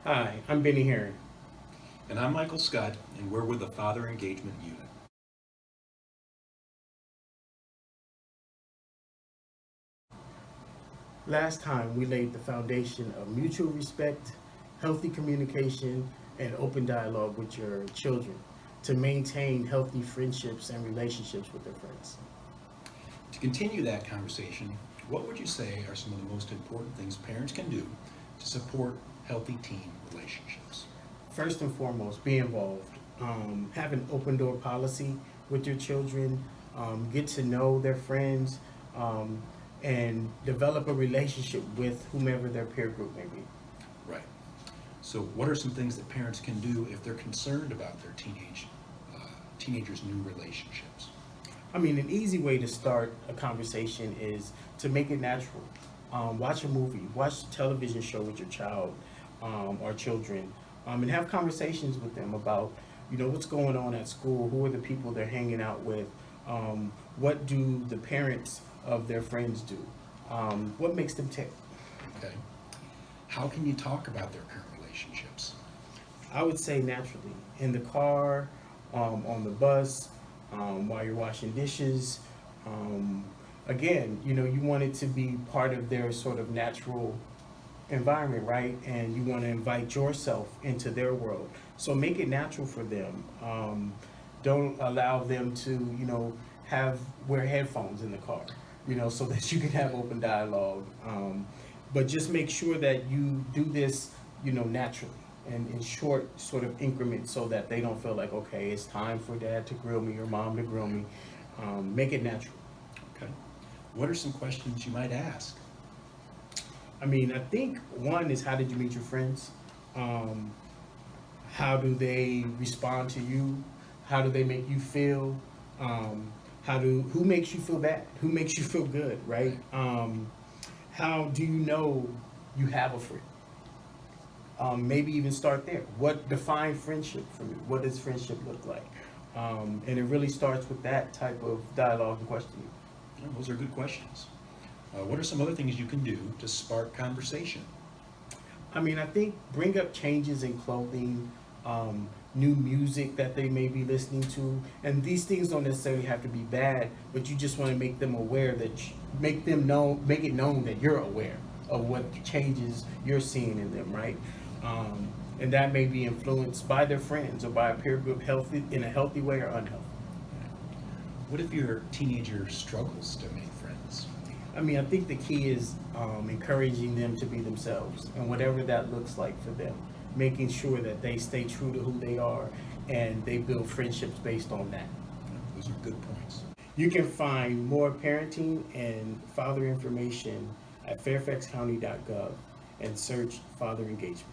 Hi, I'm Benny Herring. And I'm Michael Scott, and we're with the Father Engagement Unit. Last time we laid the foundation of mutual respect, healthy communication, and open dialogue with your children to maintain healthy friendships and relationships with their friends. To continue that conversation, what would you say are some of the most important things parents can do to support healthy teen relationships? First and foremost, be involved. Have an open door policy with your children. Get to know their friends um, and develop a relationship with whomever their peer group may be. Right. So, what are some things that parents can do if they're concerned about their teenagers' new relationships? I mean, an easy way to start a conversation is to make it natural. Watch a movie, watch a television show with your child or children, and have conversations with them about, what's going on at school, who are the people they're hanging out with, what do the parents of their friends do, what makes them tick. Okay. How can you talk about their current relationships? I would say naturally in the car, on the bus, while you're washing dishes. Um, Again, you want it to be part of their sort of natural environment, right? And you want to invite yourself into their world. So make it natural for them. Don't allow them to, have wear headphones in the car, so that you can have open dialogue. But just make sure that you do this, naturally and in short sort of increments so that they don't feel like, okay, it's time for dad to grill me or mom to grill me. Make it natural. Okay. What are some questions you might ask? I mean, I think one is, how did you meet your friends? Um, how do they respond to you? How do they make you feel? Who makes you feel bad? Who makes you feel good, right? Right. How do you know you have a friend? Maybe even start there. What define friendship for me? What does friendship look like? And it really starts with that type of dialogue and questioning. Those are good questions. What are some other things you can do to spark conversation? I mean, I think bring up changes in clothing, new music that they may be listening to, and these things don't necessarily have to be bad, but you just want to make them aware make it known that you're aware of what changes you're seeing in them, right? And that may be influenced by their friends or by a peer group, healthy in a healthy way or unhealthy. What if your teenager struggles to make friends? I mean, I think the key is encouraging them to be themselves, and whatever that looks like for them, making sure that they stay true to who they are and they build friendships based on that. Those are good points. You can find more parenting and father information at fairfaxcounty.gov and search Father Engagement.